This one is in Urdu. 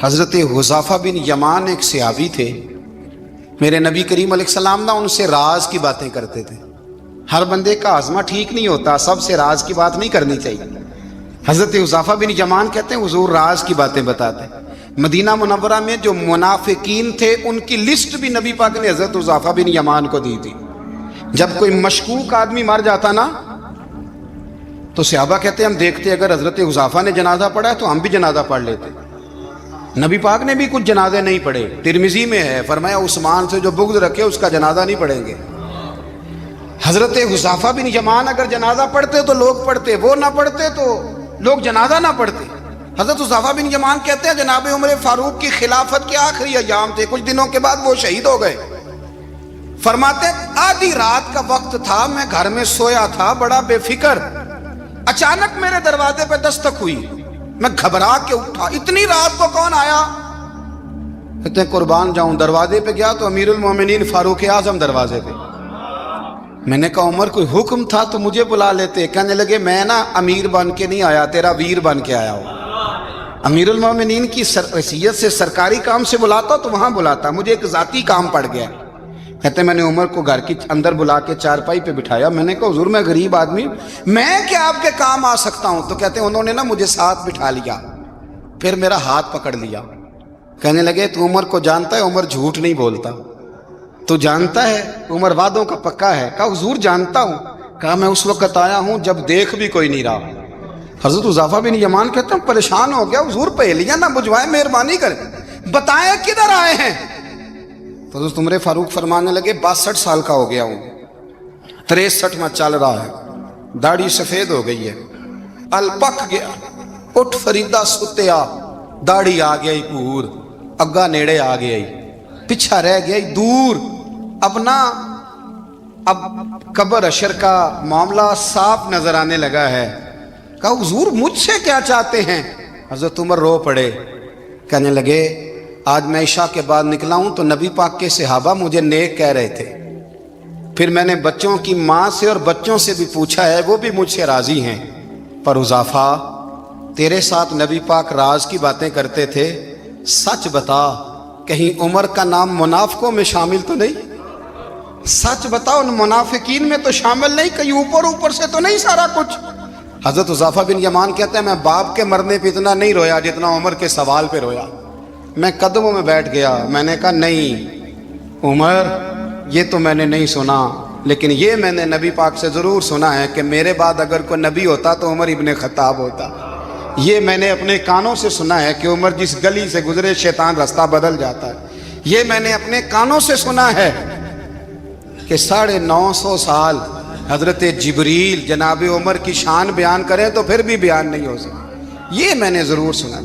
حضرت حذیفہ بن یمان ایک صحابی تھے، میرے نبی کریم علیہ السلام ان سے راز کی باتیں کرتے تھے۔ ہر بندے کا ہاضمہ ٹھیک نہیں ہوتا، سب سے راز کی بات نہیں کرنی چاہیے۔ حضرت حذیفہ بن یمان کہتے ہیں حضور راز کی باتیں بتاتے۔ مدینہ منورہ میں جو منافقین تھے ان کی لسٹ بھی نبی پاک نے حضرت حذیفہ بن یمان کو دی تھی۔ جب کوئی مشکوک آدمی مر جاتا نا تو صحابہ کہتے ہیں ہم دیکھتے اگر حضرت حذیفہ نے جنازہ پڑھا ہے تو ہم بھی جنازہ پڑھ لیتے۔ نبی پاک نے بھی کچھ جنازے نہیں پڑھے، ترمذی میں ہے، فرمایا عثمان سے جو بغض رکھے اس کا جنازہ نہیں پڑھیں گے۔ حضرت حذیفہ بن یمان اگر جنازہ پڑھتے تو لوگ پڑھتے، وہ نہ پڑھتے تو لوگ جنازہ نہ پڑھتے۔ حضرت حذیفہ بن یمان کہتے ہیں جناب عمر فاروق کی خلافت کے آخری ایام تھے، کچھ دنوں کے بعد وہ شہید ہو گئے۔ فرماتے آدھی رات کا وقت تھا، میں گھر میں سویا تھا بڑا بے فکر، اچانک میرے دروازے پہ دستک ہوئی، میں گھبرا کے اٹھا، اتنی رات کو کون آیا؟ کہتے ہیں قربان جاؤں، دروازے پہ گیا تو امیر المومنین فاروق اعظم دروازے پہ۔ میں نے کہا عمر کوئی حکم تھا تو مجھے بلا لیتے۔ کہنے لگے میں نا امیر بن کے نہیں آیا، تیرا ویر بن کے آیا ہوں۔ امیر المومنین کی حیثیت سے سرکاری کام سے بلاتا تو وہاں بلاتا، مجھے ایک ذاتی کام پڑ گیا۔ کہتے ہیں میں نے عمر کو گھر کی اندر بلا کے چارپائی پہ بٹھایا، میں نے کہا حضور میں غریب آدمی، میں کیا آپ کے کام آ سکتا ہوں؟ تو کہتے ہیں انہوں نے نا مجھے ساتھ بٹھا لیا، پھر میرا ہاتھ پکڑ لیا، کہنے لگے تو عمر کو جانتا ہے؟ عمر جھوٹ نہیں بولتا۔ تو جانتا ہے؟ عمر وعدوں کا پکا ہے۔ کہا حضور جانتا ہوں۔ کہا میں اس وقت آیا ہوں جب دیکھ بھی کوئی نہیں رہا۔ حضرت حذیفہ بن یمان کہتے ہیں پریشان ہو گیا، حضور پہلیاں نہ بجھوائے، مہربانی کریں بتائیں کدھر آئے ہیں؟ تو حضرت عمر فاروق فرمانے لگے 62 سال کا ہو گیا ہوں، 63 میں چل رہا ہے، داڑھی سفید ہو گئی ہے، الپک گیا، اٹھ فریدہ ستیا، داڑھی آ گئی پور، اگا نیڑے آ گئی، پیچھا رہ گئی دور، اب قبر اشر کا معاملہ صاف نظر آنے لگا ہے۔ کہا حضور مجھ سے کیا چاہتے ہیں؟ حضرت عمر رو پڑے، کہنے لگے آج میں عشاء کے بعد نکلا ہوں تو نبی پاک کے صحابہ مجھے نیک کہہ رہے تھے، پھر میں نے بچوں کی ماں سے اور بچوں سے بھی پوچھا ہے، وہ بھی مجھ سے راضی ہیں، پر حذیفہ تیرے ساتھ نبی پاک راز کی باتیں کرتے تھے، سچ بتا کہیں عمر کا نام منافقوں میں شامل تو نہیں؟ سچ بتا ان منافقین میں تو شامل نہیں، کہیں اوپر سے تو نہیں سارا کچھ؟ حضرت حذیفہ بن یمان کہتے ہیں میں باپ کے مرنے پہ اتنا نہیں رویا جتنا عمر کے سوال پہ رویا۔ میں قدموں میں بیٹھ گیا، میں نے کہا نہیں عمر یہ تو میں نے نہیں سنا، لیکن یہ میں نے نبی پاک سے ضرور سنا ہے کہ میرے بعد اگر کوئی نبی ہوتا تو عمر ابن خطاب ہوتا۔ یہ میں نے اپنے کانوں سے سنا ہے کہ عمر جس گلی سے گزرے شیطان رستہ بدل جاتا ہے۔ یہ میں نے اپنے کانوں سے سنا ہے کہ 950 سال حضرت جبریل جناب عمر کی شان بیان کریں تو پھر بھی بیان نہیں ہو سکتا۔ یہ میں نے ضرور سنا۔